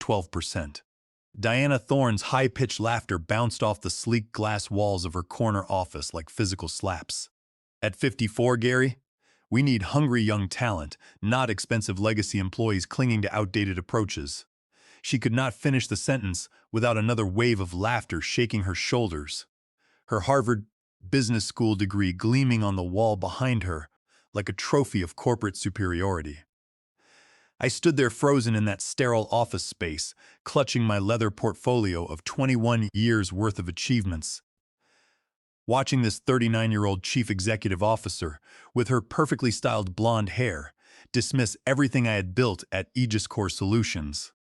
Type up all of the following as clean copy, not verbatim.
12%. Diana Thorne's high-pitched laughter bounced off the sleek glass walls of her corner office like physical slaps. At 54, Gary, we need hungry young talent, not expensive legacy employees clinging to outdated approaches. She could not finish the sentence without another wave of laughter shaking her shoulders, her Harvard Business School degree gleaming on the wall behind her like a trophy of corporate superiority. I stood there frozen in that sterile office space, clutching my leather portfolio of 21 years' worth of achievements. Watching this 39-year-old chief executive officer, with her perfectly styled blonde hair, dismiss everything I had built at Aegis Core Solutions.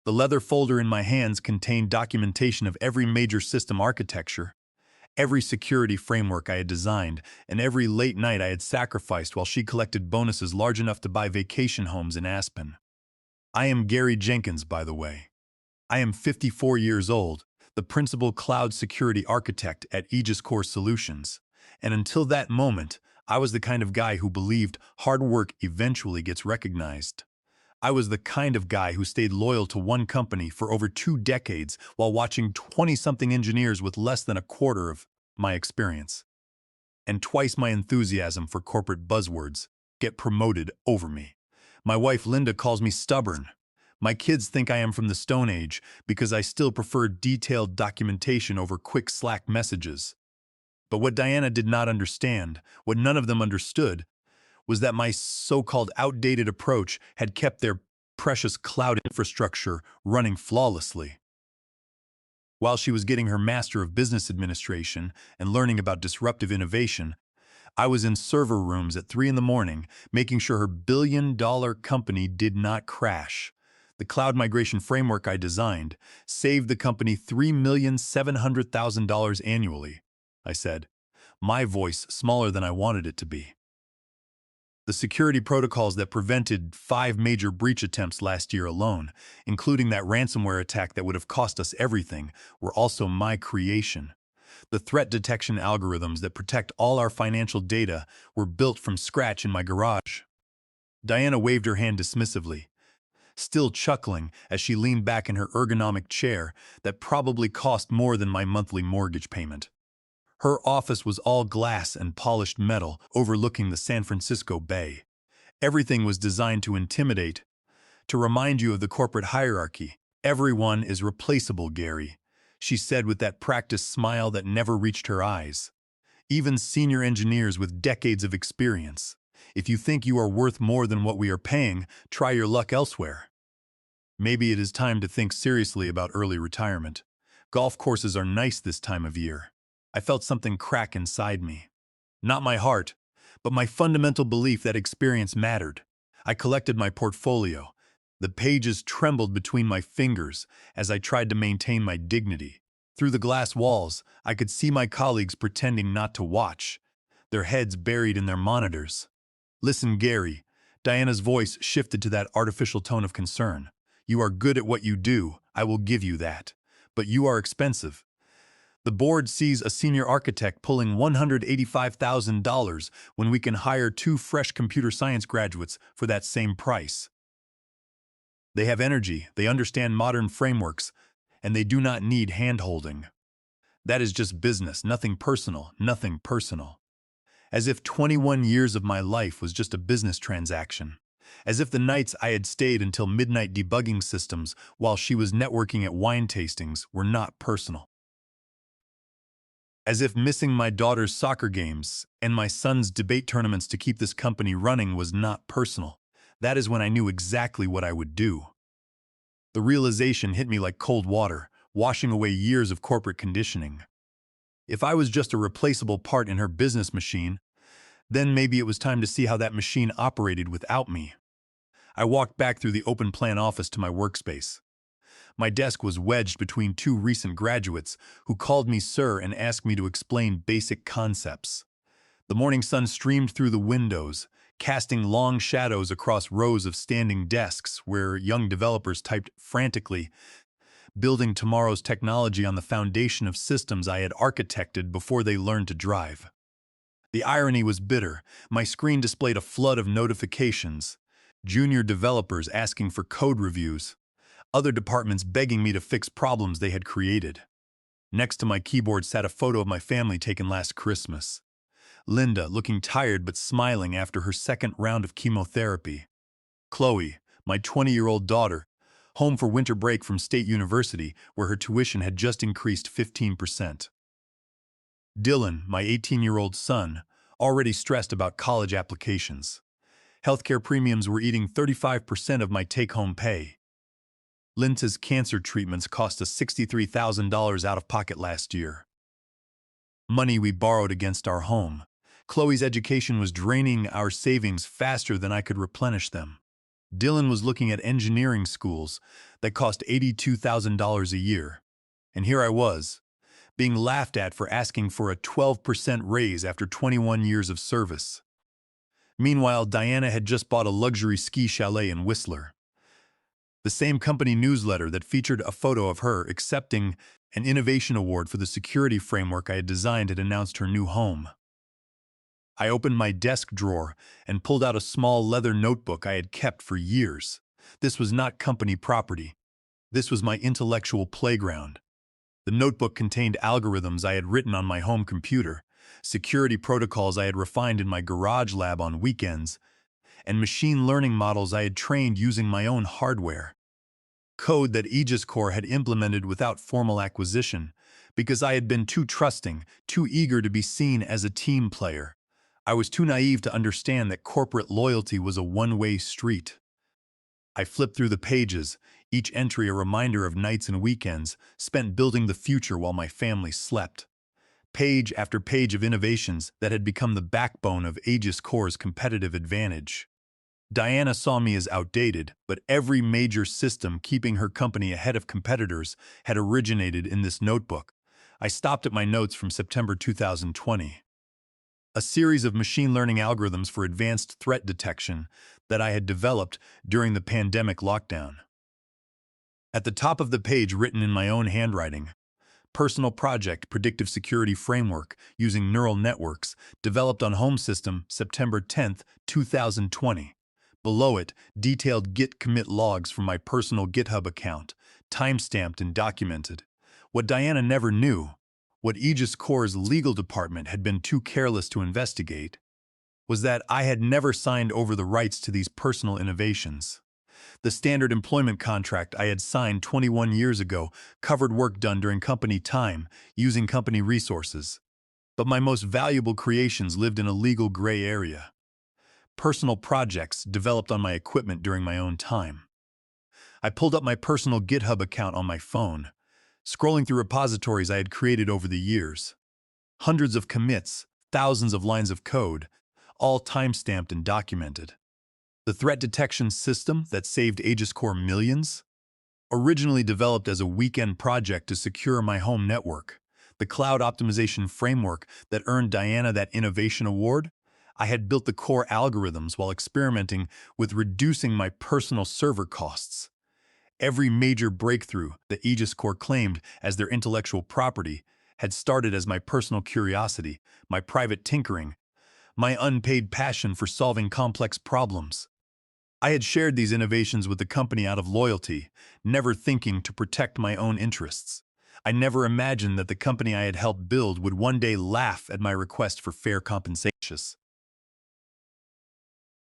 The leather folder in my hands contained documentation of every major system architecture, every security framework I had designed, and every late night I had sacrificed while she collected bonuses large enough to buy vacation homes in Aspen. I am Gary Jenkins, by the way. I am 54 years old, the principal cloud security architect at Aegis Core Solutions, and until that moment, I was the kind of guy who believed hard work eventually gets recognized. I was the kind of guy who stayed loyal to one company for over 2 decades while watching 20-something engineers with less than a quarter of my experience and twice my enthusiasm for corporate buzzwords get promoted over me. My wife Linda calls me stubborn. My kids think I am from the Stone Age because I still prefer detailed documentation over quick Slack messages. But what Diana did not understand, what none of them understood, was that my so-called outdated approach had kept their precious cloud infrastructure running flawlessly. While she was getting her Master of Business Administration and learning about disruptive innovation, I was in server rooms at 3 in the morning, making sure her billion-dollar company did not crash. The cloud migration framework I designed saved the company $3,700,000 annually, I said, my voice smaller than I wanted it to be. The security protocols that prevented 5 major breach attempts last year alone, including that ransomware attack that would have cost us everything, were also my creation. The threat detection algorithms that protect all our financial data were built from scratch in my garage. Diana waved her hand dismissively, still chuckling as she leaned back in her ergonomic chair that probably cost more than my monthly mortgage payment. Her office was all glass and polished metal overlooking the San Francisco Bay. Everything was designed to intimidate, to remind you of the corporate hierarchy. Everyone is replaceable, Gary, she said with that practiced smile that never reached her eyes. Even senior engineers with decades of experience. If you think you are worth more than what we are paying, try your luck elsewhere. Maybe it is time to think seriously about early retirement. Golf courses are nice this time of year. I felt something crack inside me. Not my heart, but my fundamental belief that experience mattered. I collected my portfolio. The pages trembled between my fingers as I tried to maintain my dignity. Through the glass walls, I could see my colleagues pretending not to watch, their heads buried in their monitors. Listen, Gary, Diana's voice shifted to that artificial tone of concern. You are good at what you do, I will give you that. But you are expensive. The board sees a senior architect pulling $185,000 when we can hire 2 fresh computer science graduates for that same price. They have energy, they understand modern frameworks, and they do not need hand-holding. That is just business, nothing personal, nothing personal. As if 21 years of my life was just a business transaction. As if the nights I had stayed until midnight debugging systems while she was networking at wine tastings were not personal. As if missing my daughter's soccer games and my son's debate tournaments to keep this company running was not personal. That is when I knew exactly what I would do. The realization hit me like cold water, washing away years of corporate conditioning. If I was just a replaceable part in her business machine, then maybe it was time to see how that machine operated without me. I walked back through the open plan office to my workspace. My desk was wedged between 2 recent graduates who called me sir and asked me to explain basic concepts. The morning sun streamed through the windows, casting long shadows across rows of standing desks where young developers typed frantically, building tomorrow's technology on the foundation of systems I had architected before they learned to drive. The irony was bitter. My screen displayed a flood of notifications, junior developers asking for code reviews, other departments begging me to fix problems they had created. Next to my keyboard sat a photo of my family taken last Christmas. Linda, looking tired but smiling after her second round of chemotherapy. Chloe, my 20-year-old daughter, home for winter break from State University, where her tuition had just increased 15%. Dylan, my 18-year-old son, already stressed about college applications. Healthcare premiums were eating 35% of my take-home pay. Linda's cancer treatments cost us $63,000 out of pocket last year. Money we borrowed against our home. Chloe's education was draining our savings faster than I could replenish them. Dylan was looking at engineering schools that cost $82,000 a year. And here I was, being laughed at for asking for a 12% raise after 21 years of service. Meanwhile, Diana had just bought a luxury ski chalet in Whistler. The same company newsletter that featured a photo of her accepting an innovation award for the security framework I had designed had announced her new home. I opened my desk drawer and pulled out a small leather notebook I had kept for years. This was not company property. This was my intellectual playground. The notebook contained algorithms I had written on my home computer, security protocols I had refined in my garage lab on weekends, and machine learning models I had trained using my own hardware. Code that Aegis Corps had implemented without formal acquisition, because I had been too trusting, too eager to be seen as a team player. I was too naive to understand that corporate loyalty was a one-way street. I flipped through the pages, each entry a reminder of nights and weekends spent building the future while my family slept. Page after page of innovations that had become the backbone of Aegis Corps' competitive advantage. Diana saw me as outdated, but every major system keeping her company ahead of competitors had originated in this notebook. I stopped at my notes from September 2020. A series of machine learning algorithms for advanced threat detection that I had developed during the pandemic lockdown. At the top of the page, written in my own handwriting, Personal Project Predictive Security Framework using Neural Networks, developed on Home System, September 10, 2020. Below it, detailed Git commit logs from my personal GitHub account, timestamped and documented. What Diana never knew, what Aegis Corps' legal department had been too careless to investigate, was that I had never signed over the rights to these personal innovations. The standard employment contract I had signed 21 years ago covered work done during company time, using company resources. But my most valuable creations lived in a legal gray area. Personal projects developed on my equipment during my own time. I pulled up my personal GitHub account on my phone, scrolling through repositories I had created over the years. Hundreds of commits, thousands of lines of code, all timestamped and documented. The threat detection system that saved Aegis Corps millions? Originally developed as a weekend project to secure my home network, the cloud optimization framework that earned Diana that innovation award? I had built the core algorithms while experimenting with reducing my personal server costs. Every major breakthrough that Aegis Corps claimed as their intellectual property had started as my personal curiosity, my private tinkering, my unpaid passion for solving complex problems. I had shared these innovations with the company out of loyalty, never thinking to protect my own interests. I never imagined that the company I had helped build would one day laugh at my request for fair compensation.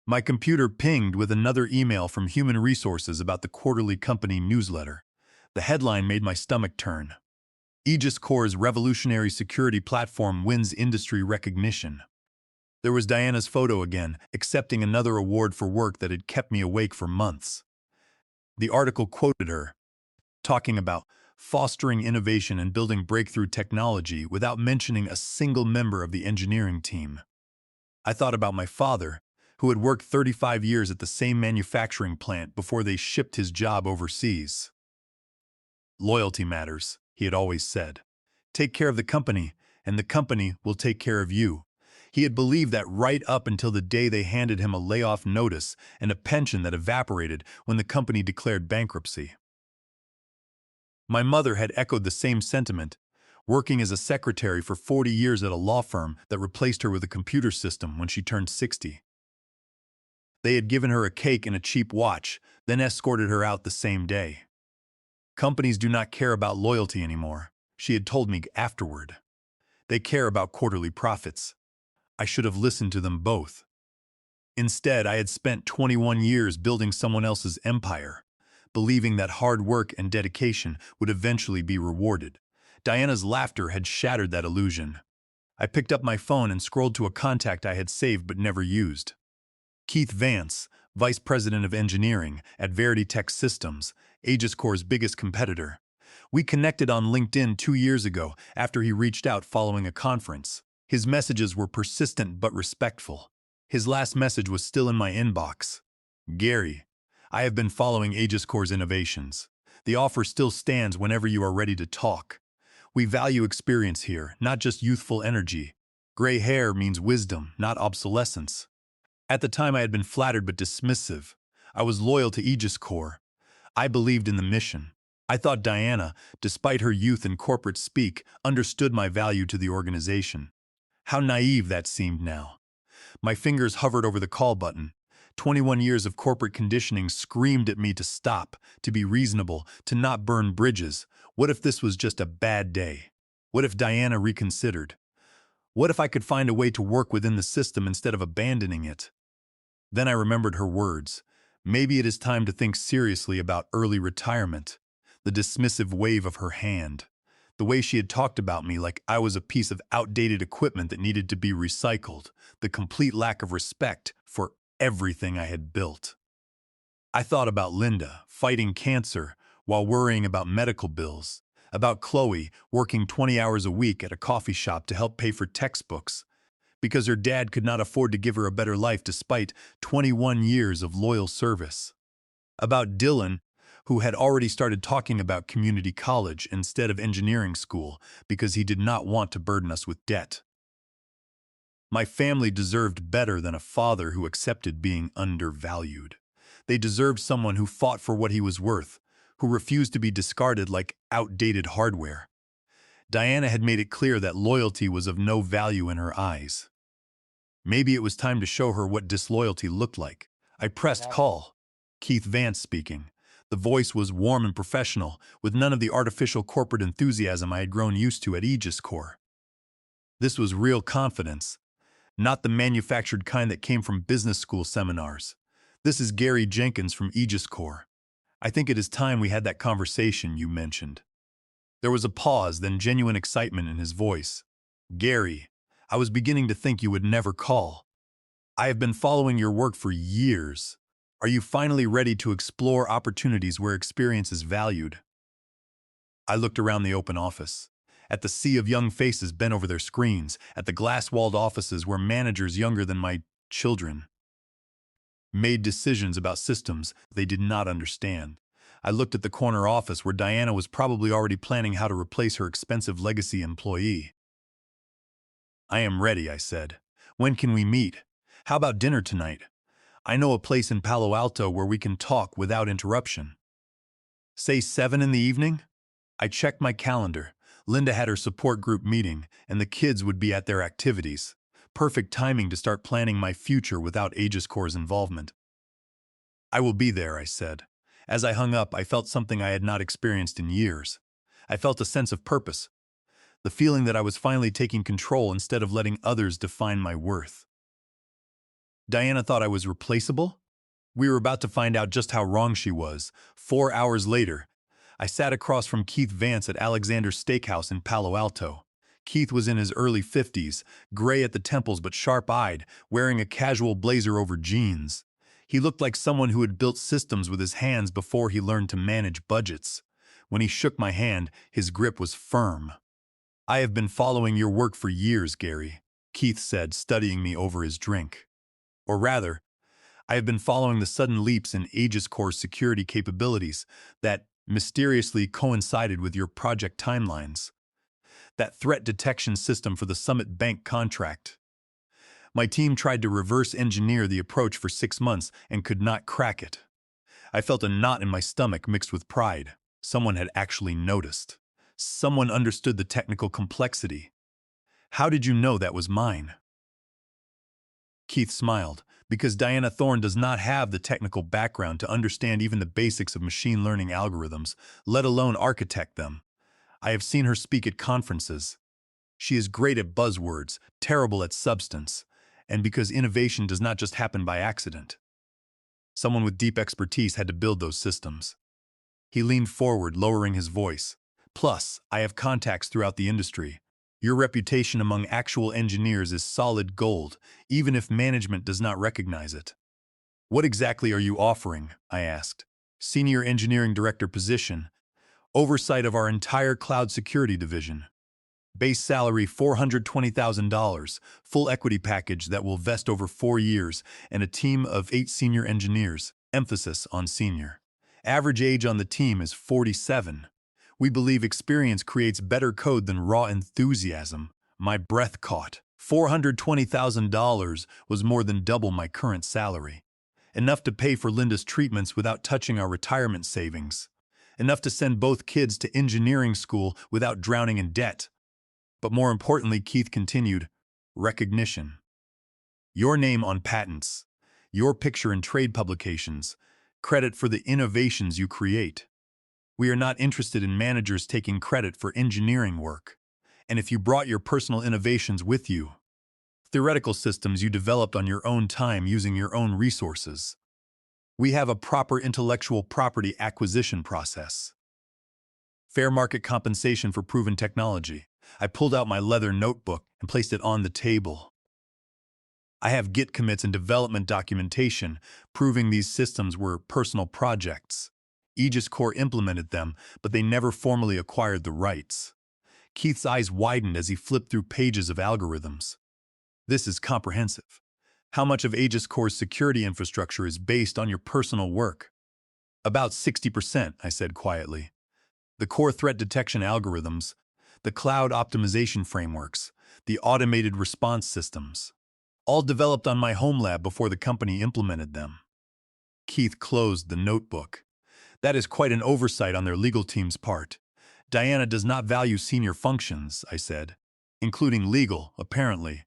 My computer pinged with another email from Human Resources about the quarterly company newsletter. The headline made my stomach turn. Aegis Corps' revolutionary security platform wins industry recognition. There was Diana's photo again, accepting another award for work that had kept me awake for months. The article quoted her, talking about fostering innovation and building breakthrough technology without mentioning a single member of the engineering team. I thought about my father, who had worked 35 years at the same manufacturing plant before they shipped his job overseas. Loyalty matters, he had always said. Take care of the company, and the company will take care of you. He had believed that right up until the day they handed him a layoff notice and a pension that evaporated when the company declared bankruptcy. My mother had echoed the same sentiment, working as a secretary for 40 years at a law firm that replaced her with a computer system when she turned 60. They had given her a cake and a cheap watch, then escorted her out the same day. Companies do not care about loyalty anymore, she had told me afterward. They care about quarterly profits. I should have listened to them both. Instead, I had spent 21 years building someone else's empire, believing that hard work and dedication would eventually be rewarded. Diana's laughter had shattered that illusion. I picked up my phone and scrolled to a contact I had saved but never used. Keith Vance, Vice President of Engineering at Verity Tech Systems, AegisCore's biggest competitor. We connected on LinkedIn 2 years ago after he reached out following a conference. His messages were persistent but respectful. His last message was still in my inbox. Gary, I have been following AegisCore's innovations. The offer still stands whenever you are ready to talk. We value experience here, not just youthful energy. Gray hair means wisdom, not obsolescence. At the time I had been flattered but dismissive. I was loyal to AegisCore. I believed in the mission. I thought Diana, despite her youth and corporate speak, understood my value to the organization. How naive that seemed now. My fingers hovered over the call button. 21 years of corporate conditioning screamed at me to stop, to be reasonable, to not burn bridges. What if this was just a bad day? What if Diana reconsidered? What if I could find a way to work within the system instead of abandoning it? Then I remembered her words. Maybe it is time to think seriously about early retirement. The dismissive wave of her hand. The way she had talked about me like I was a piece of outdated equipment that needed to be recycled. The complete lack of respect for everything I had built. I thought about Linda, fighting cancer, while worrying about medical bills. About Chloe, working 20 hours a week at a coffee shop to help pay for textbooks, because her dad could not afford to give her a better life despite 21 years of loyal service. About Dylan, who had already started talking about community college instead of engineering school because he did not want to burden us with debt. My family deserved better than a father who accepted being undervalued. They deserved someone who fought for what he was worth, who refused to be discarded like outdated hardware. Diana had made it clear that loyalty was of no value in her eyes. Maybe it was time to show her what disloyalty looked like. I pressed call. Keith Vance speaking. The voice was warm and professional, with none of the artificial corporate enthusiasm I had grown used to at AegisCore. This was real confidence, not the manufactured kind that came from business school seminars. This is Gary Jenkins from AegisCore. I think it is time we had that conversation you mentioned. There was a pause, then genuine excitement in his voice. Gary, I was beginning to think you would never call. I have been following your work for years. Are you finally ready to explore opportunities where experience is valued? I looked around the open office, at the sea of young faces bent over their screens, at the glass-walled offices where managers younger than my children made decisions about systems they did not understand. I looked at the corner office where Diana was probably already planning how to replace her expensive legacy employee. I am ready, I said. When can we meet? How about dinner tonight? I know a place in Palo Alto where we can talk without interruption. Say 7 in the evening? I checked my calendar. Linda had her support group meeting, and the kids would be at their activities. Perfect timing to start planning my future without AegisCore's involvement. I will be there, I said. As I hung up, I felt something I had not experienced in years. I felt a sense of purpose. The feeling that I was finally taking control instead of letting others define my worth. Diana thought I was replaceable? We were about to find out just how wrong she was. 4 hours later, I sat across from Keith Vance at Alexander's Steakhouse in Palo Alto. Keith was in his early 50s, gray at the temples but sharp-eyed, wearing a casual blazer over jeans. He looked like someone who had built systems with his hands before he learned to manage budgets. When he shook my hand, his grip was firm. I have been following your work for years, Gary, Keith said, studying me over his drink. Or rather, I have been following the sudden leaps in AegisCore's security capabilities that mysteriously coincided with your project timelines. That threat detection system for the Summit Bank contract. My team tried to reverse engineer the approach for 6 months and could not crack it. I felt a knot in my stomach mixed with pride. Someone had actually noticed. Someone understood the technical complexity. How did you know that was mine? Keith smiled. Because Diana Thorne does not have the technical background to understand even the basics of machine learning algorithms, let alone architect them. I have seen her speak at conferences. She is great at buzzwords, terrible at substance, and because innovation does not just happen by accident. Someone with deep expertise had to build those systems. He leaned forward, lowering his voice. Plus, I have contacts throughout the industry. Your reputation among actual engineers is solid gold, even if management does not recognize it. What exactly are you offering? I asked. Senior Engineering Director position. Oversight of our entire cloud security division. Base salary $420,000, full equity package that will vest over 4 years, and a team of 8 senior engineers, emphasis on senior. Average age on the team is 47. We believe experience creates better code than raw enthusiasm. My breath caught. $420,000 was more than double my current salary. Enough to pay for Linda's treatments without touching our retirement savings. Enough to send both kids to engineering school without drowning in debt. But more importantly, Keith continued, recognition. Your name on patents, your picture in trade publications, credit for the innovations you create. We are not interested in managers taking credit for engineering work. And if you brought your personal innovations with you, theoretical systems you developed on your own time using your own resources, we have a proper intellectual property acquisition process. Fair market compensation for proven technology. I pulled out my leather notebook and placed it on the table. I have Git commits and development documentation proving these systems were personal projects. Aegis Core implemented them, but they never formally acquired the rights. Keith's eyes widened as he flipped through pages of algorithms. This is comprehensive. How much of Aegis Core's security infrastructure is based on your personal work? About 60%, I said quietly. The core threat detection algorithms, the cloud optimization frameworks, the automated response systems, all developed on my home lab before the company implemented them. Keith closed the notebook. That is quite an oversight on their legal team's part. Diana does not value senior functions, I said, including legal, apparently.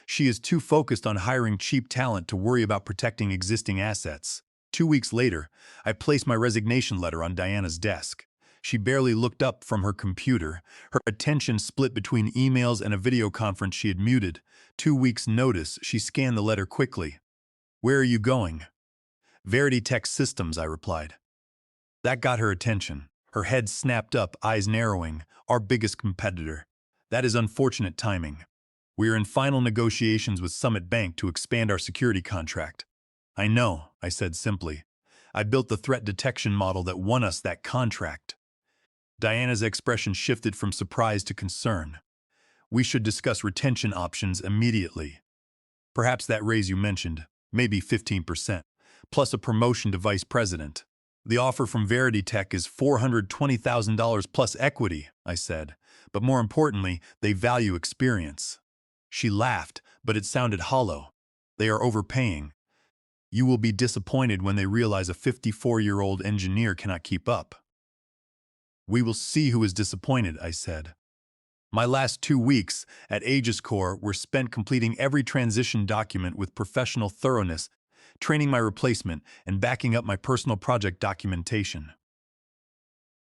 She is too focused on hiring cheap talent to worry about protecting existing assets. 2 weeks later, I placed my resignation letter on Diana's desk. She barely looked up from her computer, her attention split between emails and a video conference she had muted. 2 weeks' notice, she scanned the letter quickly. Where are you going? Verity Tech Systems, I replied. That got her attention. Her head snapped up, eyes narrowing. Our biggest competitor. That is unfortunate timing. We are in final negotiations with Summit Bank to expand our security contract. I know, I said simply. I built the threat detection model that won us that contract. Diana's expression shifted from surprise to concern. We should discuss retention options immediately. Perhaps that raise you mentioned, maybe 15%, plus a promotion to vice president. The offer from Verity Tech is $420,000 plus equity, I said, but more importantly, they value experience. She laughed, but it sounded hollow. They are overpaying. You will be disappointed when they realize a 54-year-old engineer cannot keep up. We will see who is disappointed, I said. My last 2 weeks at Aegis Core were spent completing every transition document with professional thoroughness, training my replacement, and backing up my personal project documentation.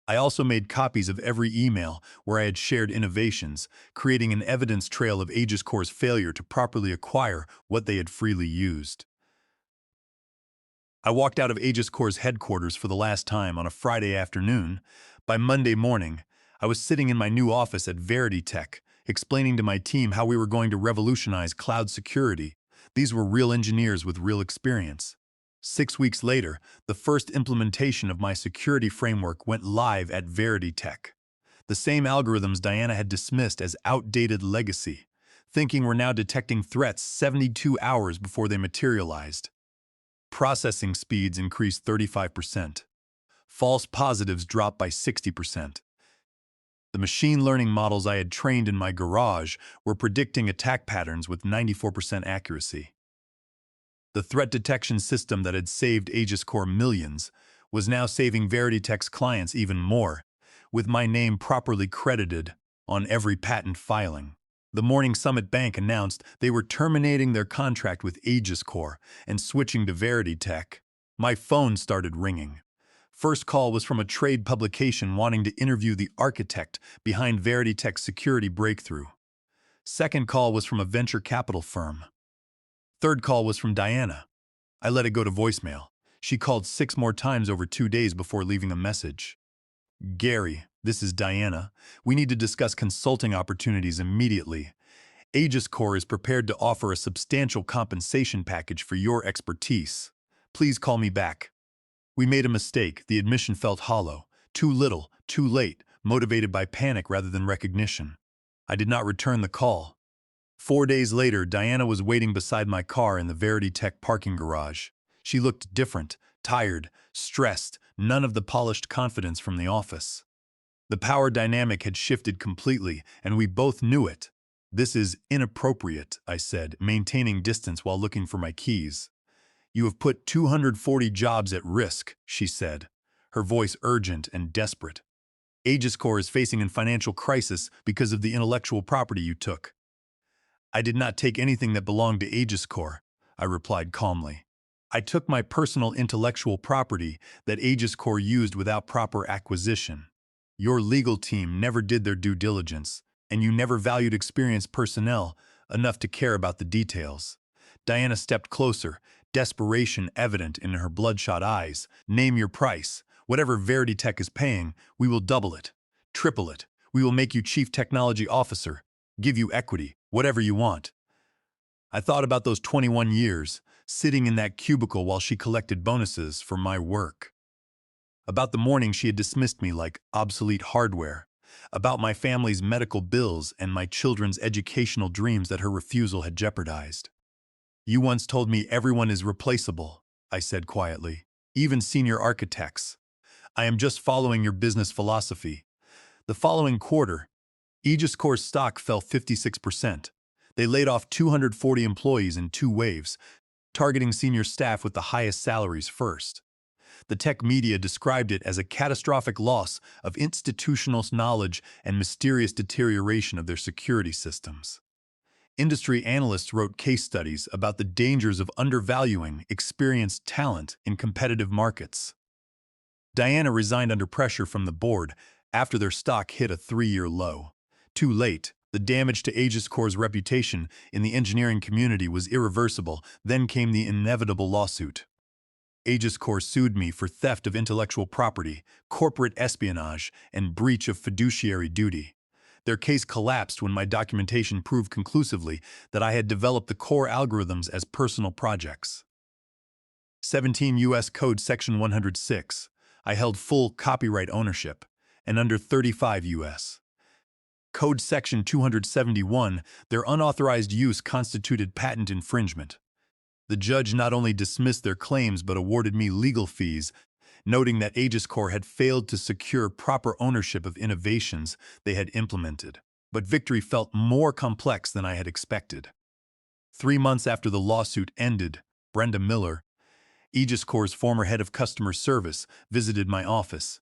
I also made copies of every email where I had shared innovations, creating an evidence trail of Aegis Core's failure to properly acquire what they had freely used. I walked out of Aegis Core's headquarters for the last time on a Friday afternoon. By Monday morning, I was sitting in my new office at Verity Tech, explaining to my team how we were going to revolutionize cloud security. These were real engineers with real experience. 6 weeks later, the first implementation of my security framework went live at Verity Tech. The same algorithms Diana had dismissed as outdated legacy, thinking we're now detecting threats 72 hours before they materialized. Processing speeds increased 35%. False positives dropped by 60%. The machine learning models I had trained in my garage were predicting attack patterns with 94% accuracy. The threat detection system that had saved Aegis Core millions was now saving Verity Tech's clients even more, with my name properly credited on every patent filing. The morning Summit Bank announced they were terminating their contract with Aegis Corp and switching to Verity Tech. My phone started ringing. First call was from a trade publication wanting to interview the architect behind Verity Tech's security breakthrough. Second call was from a venture capital firm. Third call was from Diana. I let it go to voicemail. She called 6 more times over 2 days before leaving a message. Gary, this is Diana. We need to discuss consulting opportunities immediately. Aegis Corp is prepared to offer a substantial compensation package for your expertise. Please call me back. We made a mistake. The admission felt hollow. Too little, too late, motivated by panic rather than recognition. I did not return the call. 4 days later, Diana was waiting beside my car in the Verity Tech parking garage. She looked different, tired, stressed, none of the polished confidence from the office. The power dynamic had shifted completely, and we both knew it. This is inappropriate, I said, maintaining distance while looking for my keys. You have put 240 jobs at risk, she said, her voice urgent and desperate. Aegis Corp is facing a financial crisis because of the intellectual property you took. I did not take anything that belonged to Aegis Corp, I replied calmly. I took my personal intellectual property that Aegis Corp used without proper acquisition. Your legal team never did their due diligence, and you never valued experienced personnel enough to care about the details. Diana stepped closer, desperation evident in her bloodshot eyes. Name your price. Whatever Verity Tech is paying, we will double it, triple it. We will make you Chief Technology Officer, give you equity, whatever you want. I thought about those 21 years, sitting in that cubicle while she collected bonuses for my work. About the morning she had dismissed me like obsolete hardware. About my family's medical bills and my children's educational dreams that her refusal had jeopardized. You once told me everyone is replaceable, I said quietly, even senior architects. I am just following your business philosophy. The following quarter, Aegis Corp's stock fell 56%. They laid off 240 employees in 2 waves, targeting senior staff with the highest salaries first. The tech media described it as a catastrophic loss of institutional knowledge and mysterious deterioration of their security systems. Industry analysts wrote case studies about the dangers of undervaluing experienced talent in competitive markets. Diana resigned under pressure from the board after their stock hit a 3-year low. Too late, the damage to Aegis Corp's reputation in the engineering community was irreversible. Then came the inevitable lawsuit. Aegis Corp sued me for theft of intellectual property, corporate espionage, and breach of fiduciary duty. Their case collapsed when my documentation proved conclusively that I had developed the core algorithms as personal projects. 17 U.S. Code Section 106. I held full copyright ownership, and under 35 U.S. Code Section 271, their unauthorized use constituted patent infringement. The judge not only dismissed their claims but awarded me legal fees, noting that Aegis Corp had failed to secure proper ownership of innovations they had implemented. But victory felt more complex than I had expected. 3 months after the lawsuit ended, Brenda Miller, Aegis Corp's former head of customer service, visited my office.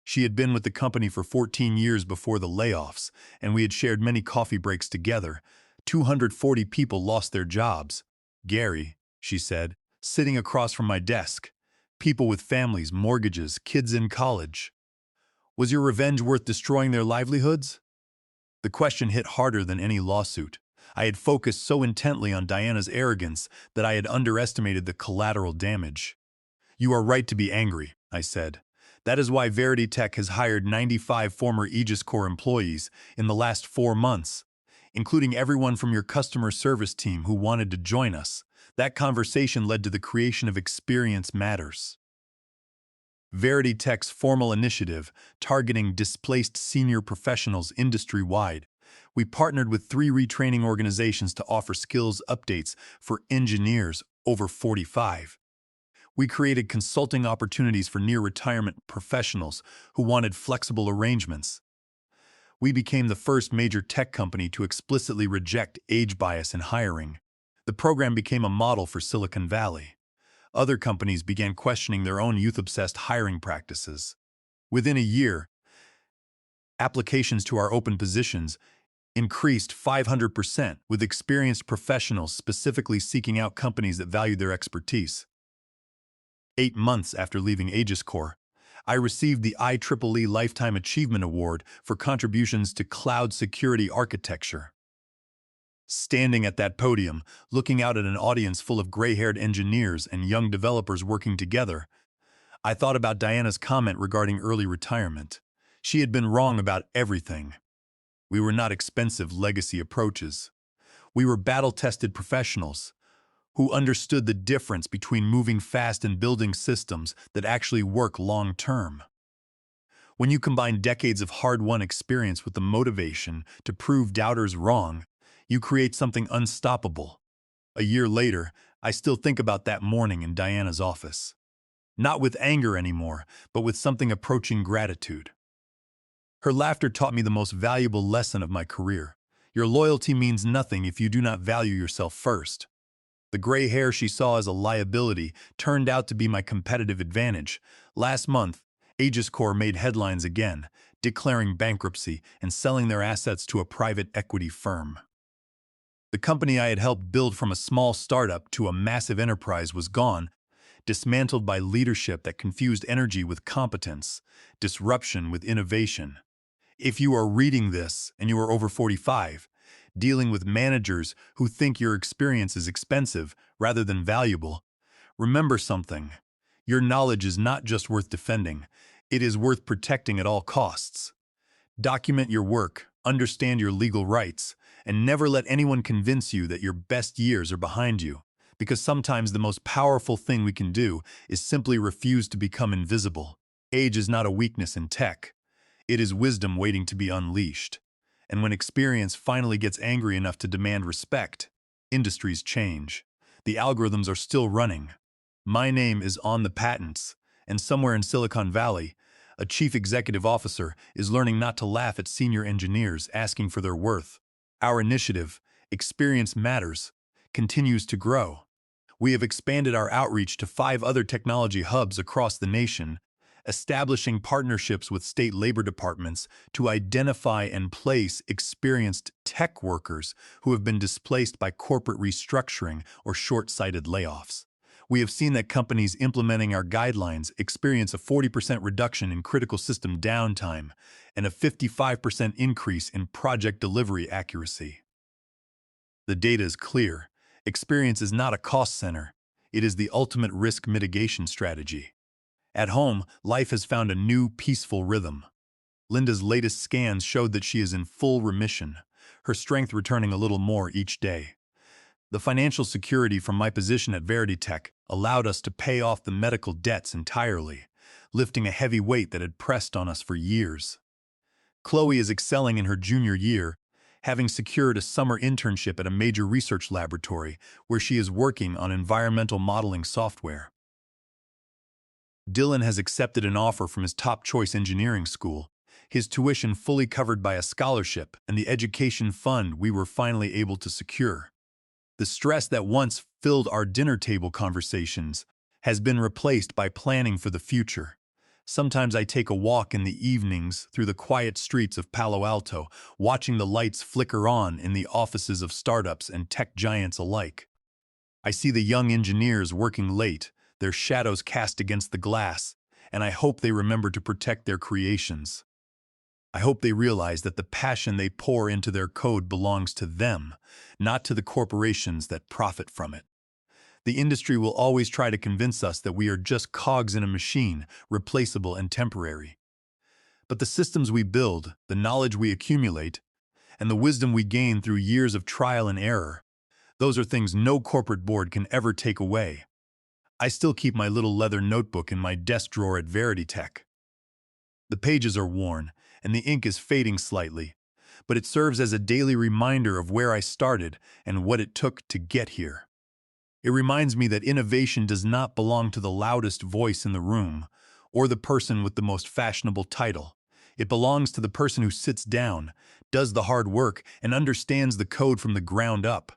She had been with the company for 14 years before the layoffs, and we had shared many coffee breaks together. 240 people lost their jobs. Gary, she said, sitting across from my desk. People with families, mortgages, kids in college. Was your revenge worth destroying their livelihoods? The question hit harder than any lawsuit. I had focused so intently on Diana's arrogance that I had underestimated the collateral damage. You are right to be angry, I said. That is why Verity Tech has hired 95 former Aegis Corp employees in the last 4 months, including everyone from your customer service team who wanted to join us. That conversation led to the creation of Experience Matters, Verity Tech's formal initiative targeting displaced senior professionals industry-wide. We partnered with 3 retraining organizations to offer skills updates for engineers over 45. We created consulting opportunities for near-retirement professionals who wanted flexible arrangements. We became the first major tech company to explicitly reject age bias in hiring. The program became a model for Silicon Valley. Other companies began questioning their own youth-obsessed hiring practices. Within a year, applications to our open positions increased 500%, with experienced professionals specifically seeking out companies that value their expertise. 8 months after leaving Aegis Corp, I received the IEEE Lifetime Achievement Award for contributions to cloud security architecture. Standing at that podium, looking out at an audience full of gray-haired engineers and young developers working together, I thought about Diana's comment regarding early retirement. She had been wrong about everything. We were not expensive legacy approaches. We were battle-tested professionals who understood the difference between moving fast and building systems that actually work long-term. When you combine decades of hard-won experience with the motivation to prove doubters wrong, you create something unstoppable. A year later, I still think about that morning in Diana's office. Not with anger anymore, but with something approaching gratitude. Her laughter taught me the most valuable lesson of my career. Your loyalty means nothing if you do not value yourself first. The gray hair she saw as a liability turned out to be my competitive advantage. Last month, Aegis Corp made headlines again, declaring bankruptcy and selling their assets to a private equity firm. The company I had helped build from a small startup to a massive enterprise was gone, dismantled by leadership that confused energy with competence, disruption with innovation. If you are reading this and you are over 45, dealing with managers who think your experience is expensive rather than valuable, remember something. Your knowledge is not just worth defending, it is worth protecting at all costs. Document your work, understand your legal rights, and never let anyone convince you that your best years are behind you, because sometimes the most powerful thing we can do is simply refuse to become invisible. Age is not a weakness in tech. It is wisdom waiting to be unleashed. And when experience finally gets angry enough to demand respect, industries change. The algorithms are still running. My name is on the patents, and somewhere in Silicon Valley, a chief executive officer is learning not to laugh at senior engineers asking for their worth. Our initiative, Experience Matters, continues to grow. We have expanded our outreach to 5 other technology hubs across the nation, establishing partnerships with state labor departments to identify and place experienced tech workers who have been displaced by corporate restructuring or short-sighted layoffs. We have seen that companies implementing our guidelines experience a 40% reduction in critical system downtime and a 55% increase in project delivery accuracy. The data is clear. Experience is not a cost center. It is the ultimate risk mitigation strategy. At home, life has found a new, peaceful rhythm. Linda's latest scans showed that she is in full remission, her strength returning a little more each day. The financial security from my position at Veritech allowed us to pay off the medical debts entirely, lifting a heavy weight that had pressed on us for years. Chloe is excelling in her junior year, having secured a summer internship at a major research laboratory where she is working on environmental modeling software. Dylan has accepted an offer from his top-choice engineering school, his tuition fully covered by a scholarship and the education fund we were finally able to secure. The stress that once filled our dinner table conversations has been replaced by planning for the future. Sometimes I take a walk in the evenings through the quiet streets of Palo Alto, watching the lights flicker on in the offices of startups and tech giants alike. I see the young engineers working late, their shadows cast against the glass, and I hope they remember to protect their creations. I hope they realize that the passion they pour into their code belongs to them, not to the corporations that profit from it. The industry will always try to convince us that we are just cogs in a machine, replaceable and temporary. But the systems we build, the knowledge we accumulate, and the wisdom we gain through years of trial and error, those are things no corporate board can ever take away. I still keep my little leather notebook in my desk drawer at Veritech. The pages are worn, and the ink is fading slightly, but it serves as a daily reminder of where I started and what it took to get here. It reminds me that innovation does not belong to the loudest voice in the room or the person with the most fashionable title. It belongs to the person who sits down, does the hard work, and understands the code from the ground up.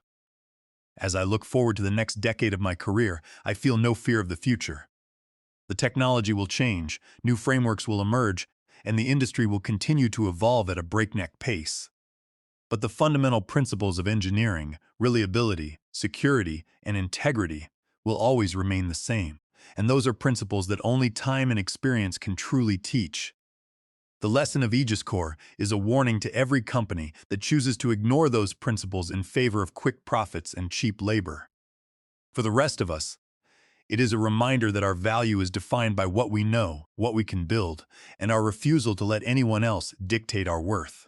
As I look forward to the next decade of my career, I feel no fear of the future. The technology will change, new frameworks will emerge, and the industry will continue to evolve at a breakneck pace. But the fundamental principles of engineering, reliability, security, and integrity will always remain the same. And those are principles that only time and experience can truly teach. The lesson of Aegis Core is a warning to every company that chooses to ignore those principles in favor of quick profits and cheap labor. For the rest of us, it is a reminder that our value is defined by what we know, what we can build, and our refusal to let anyone else dictate our worth.